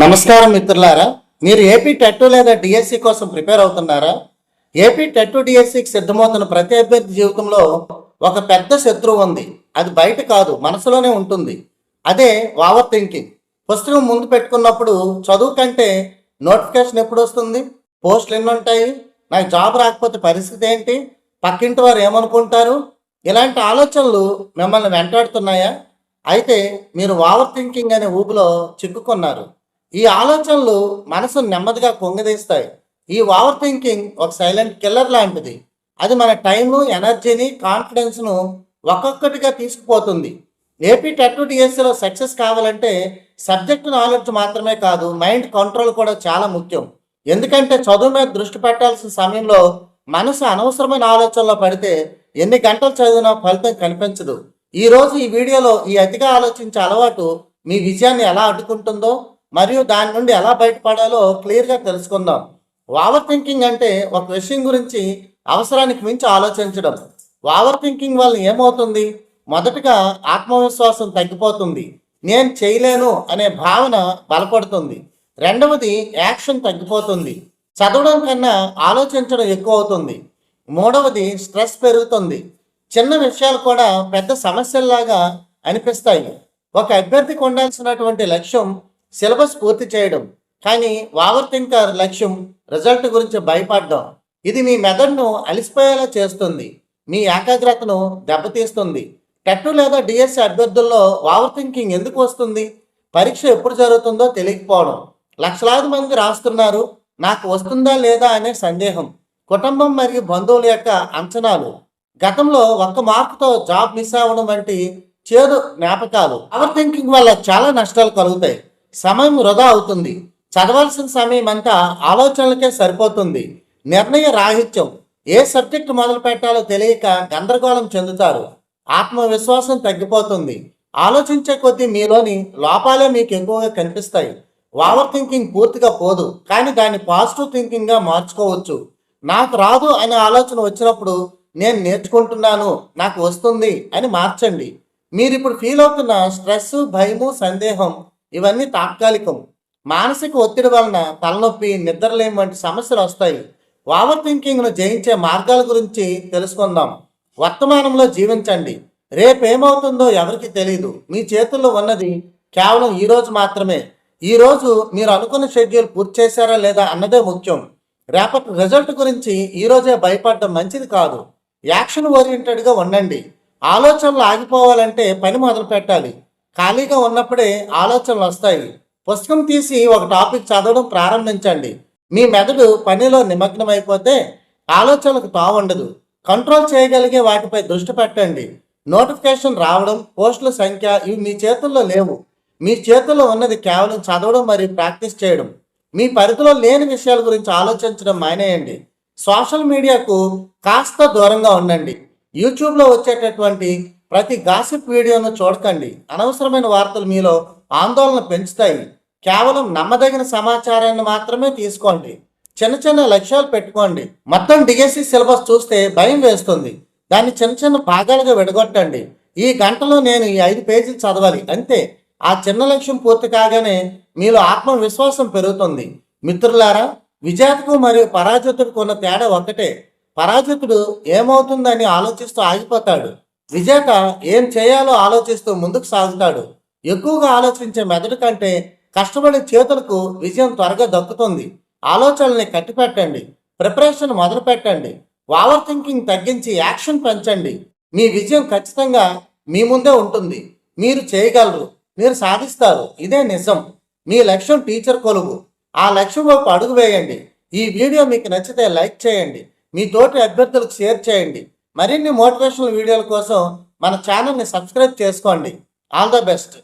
నమస్కారం మిత్రులారా, మీరు ఏపీ టెట్ లేదా డిఎస్సి కోసం ప్రిపేర్ అవుతున్నారా? ఏపీ టెట్ డిఎస్సికి సిద్ధమవుతున్న ప్రతి అభ్యర్థి జీవితంలో ఒక పెద్ద శత్రువు ఉంది. అది బయట కాదు, మనసులోనే ఉంటుంది. అదే ఓవర్ థింకింగ్. పుస్తకం ముందు పెట్టుకున్నప్పుడు చదువు కంటే నోటిఫికేషన్ ఎప్పుడు వస్తుంది, పోస్టులు ఎన్ని ఉంటాయి, నాకు జాబ్ రాకపోతే పరిస్థితి ఏంటి, పక్కింటి వారు ఏమనుకుంటారు, ఇలాంటి ఆలోచనలు మిమ్మల్ని వెంటాడుతున్నాయా? అయితే మీరు ఓవర్ థింకింగ్ అనే ఊబిలో చిక్కుకున్నారు. ఈ ఆలోచనలు మనసును నెమ్మదిగా కుంగదీస్తాయి. ఈ ఓవర్ థింకింగ్ ఒక సైలెంట్ కిల్లర్ లాంటిది. అది మన టైము, ఎనర్జీని, కాన్ఫిడెన్స్ను ఒక్కొక్కటిగా తీసుకుపోతుంది. ఏపీ టెట్ డిఎస్సిలో సక్సెస్ కావాలంటే సబ్జెక్ట్ నాలెడ్జ్ మాత్రమే కాదు, మైండ్ కంట్రోల్ కూడా చాలా ముఖ్యం. ఎందుకంటే చదువు మీద దృష్టి పెట్టాల్సిన సమయంలో మనసు అనవసరమైన ఆలోచనలో పడితే ఎన్ని గంటలు చదివినా ఫలితం కనిపించదు. ఈరోజు ఈ వీడియోలో ఈ అతిగా ఆలోచించే అలవాటు మీ విజయాన్ని ఎలా అడ్డుకుంటుందో మరియు దాని నుండి ఎలా బయటపడాలో క్లియర్గా తెలుసుకుందాం. ఓవర్ థింకింగ్ అంటే ఒక విషయం గురించి అవసరానికి మించి ఆలోచించడం. ఓవర్ థింకింగ్ వల్ల ఏమవుతుంది? మొదటగా ఆత్మవిశ్వాసం తగ్గిపోతుంది, నేను చేయలేను అనే భావన బలపడుతుంది. రెండవది యాక్షన్ తగ్గిపోతుంది, చదవడం కన్నా ఆలోచించడం ఎక్కువ అవుతుంది. మూడవది స్ట్రెస్ పెరుగుతుంది, చిన్న విషయాలు కూడా పెద్ద సమస్యల్లాగా అనిపిస్తాయి. ఒక అభ్యర్థికి ఉండాల్సినటువంటి లక్ష్యం సిలబస్ పూర్తి చేయడం, కానీ ఓవర్ థింకర్ లక్ష్యం రిజల్ట్ గురించి భయపడడం. ఇది మీ మెదడును అలిసిపోయేలా చేస్తుంది, మీ ఏకాగ్రతను దెబ్బతీస్తుంది. టెట్ లేదా డిఎస్సి అభ్యర్థుల్లో ఓవర్ థింకింగ్ ఎందుకు వస్తుంది? పరీక్ష ఎప్పుడు జరుగుతుందో తెలియకపోవడం, లక్షలాది మంది రాస్తున్నారు, నాకు వస్తుందా లేదా అనే సందేహం, కుటుంబం మరియు బంధువుల యొక్క అంచనాలు, గతంలో ఒక్క మార్కుతో జాబ్ మిస్ అవ్వడం వంటి చేదు జ్ఞాపకాలు. ఓవర్ థింకింగ్ వల్ల చాలా నష్టాలు కలుగుతాయి. సమయం వృధా అవుతుంది, చదవాల్సిన సమయం అంతా ఆలోచనలకే సరిపోతుంది. నిర్ణయ రాహిత్యం, ఏ సబ్జెక్టు మొదలు పెట్టాలో తెలియక గందరగోళం చెందుతారు. ఆత్మవిశ్వాసం తగ్గిపోతుంది, ఆలోచించే కొద్దీ మీలోని లోపాలే మీకు ఎక్కువగా కనిపిస్తాయి. ఓవర్ థింకింగ్ పూర్తిగా పోదు, కానీ దాన్ని పాజిటివ్ థింకింగ్గా మార్చుకోవచ్చు. నాకు రాదు అనే ఆలోచన వచ్చినప్పుడు నేను నేర్చుకుంటున్నాను, నాకు వస్తుంది అని మార్చండి. మీరు ఇప్పుడు ఫీల్ అవుతున్న స్ట్రెస్, భయము, సందేహం ఇవన్నీ తాత్కాలికం. మానసిక ఒత్తిడి వలన తలనొప్పి, నిద్రలేమి వంటి సమస్యలు వస్తాయి. ఓవర్ థింకింగ్ను జయించే మార్గాల గురించి తెలుసుకుందాం. వర్తమానంలో జీవించండి, రేపేమవుతుందో ఎవరికి తెలియదు. మీ చేతుల్లో ఉన్నది కేవలం ఈరోజు మాత్రమే. ఈరోజు మీరు అనుకున్న షెడ్యూల్ పూర్తి చేశారా లేదా అన్నదే ముఖ్యం. రేపటి రిజల్ట్ గురించి ఈరోజే భయపడడం మంచిది కాదు. యాక్షన్ ఓరియంటెడ్గా ఉండండి. ఆలోచనలు ఆగిపోవాలంటే పని మొదలు పెట్టాలి. ఖాళీగా ఉన్నప్పుడే ఆలోచనలు వస్తాయి. పుస్తకం తీసి ఒక టాపిక్ చదవడం ప్రారంభించండి. మీ మెదడు పనిలో నిమగ్నమైపోతే ఆలోచనలకు తావుండదు. కంట్రోల్ చేయగలిగే వాటిపై దృష్టి పెట్టండి. నోటిఫికేషన్ రావడం, పోస్టుల సంఖ్య ఇవి మీ చేతుల్లో లేవు. మీ చేతుల్లో ఉన్నది కేవలం చదవడం మరియు ప్రాక్టీస్ చేయడం. మీ పరిధిలో లేని విషయాల గురించి ఆలోచించడం మానేయండి. సోషల్ మీడియాకు కాస్త దూరంగా ఉండండి. యూట్యూబ్లో వచ్చేటటువంటి ప్రతి గాసిప్ వీడియోను చూడకండి. అనవసరమైన వార్తలు మీలో ఆందోళన పెంచుతాయి. కేవలం నమ్మదగిన సమాచారాన్ని మాత్రమే తీసుకోండి. చిన్న చిన్న లక్ష్యాలు పెట్టుకోండి. మొత్తం డిఎస్సి సిలబస్ చూస్తే భయం వేస్తుంది. దాన్ని చిన్న చిన్న భాగాలుగా విడగొట్టండి. ఈ గంటలో నేను ఈ 5 పేజీలు చదవాలి అంతే. ఆ చిన్న లక్ష్యం పూర్తి కాగానే మీలో ఆత్మవిశ్వాసం పెరుగుతుంది. మిత్రులారా, విజేతకు మరియు పరాజితుడికి ఉన్న తేడా ఒకటే. పరాజితుడు ఏమవుతుందని ఆలోచిస్తూ ఆగిపోతాడు, విజేత ఏం చేయాలో ఆలోచిస్తూ ముందుకు సాగుతాడు. ఎక్కువగా ఆలోచించే మెదడు కంటే కష్టపడే చేతులకు విజయం త్వరగా దక్కుతుంది. ఆలోచనల్ని కట్టిపెట్టండి, ప్రిపరేషన్ మొదలు పెట్టండి. ఓవర్ థింకింగ్ తగ్గించి యాక్షన్ పెంచండి. మీ విజయం ఖచ్చితంగా మీ ముందే ఉంటుంది. మీరు చేయగలరు, మీరు సాధిస్తారు, ఇదే నిజం. మీ లక్ష్యం టీచర్ కొలువు. ఆ లక్ష్యం వైపు అడుగు వేయండి. ఈ వీడియో మీకు నచ్చితే లైక్ చేయండి, మీ తోటి అభ్యర్థులకు షేర్ చేయండి. మరిన్ని మోటివేషనల్ వీడియోల కోసం మన ఛానల్ని సబ్స్క్రైబ్ చేసుకోండి. All the best.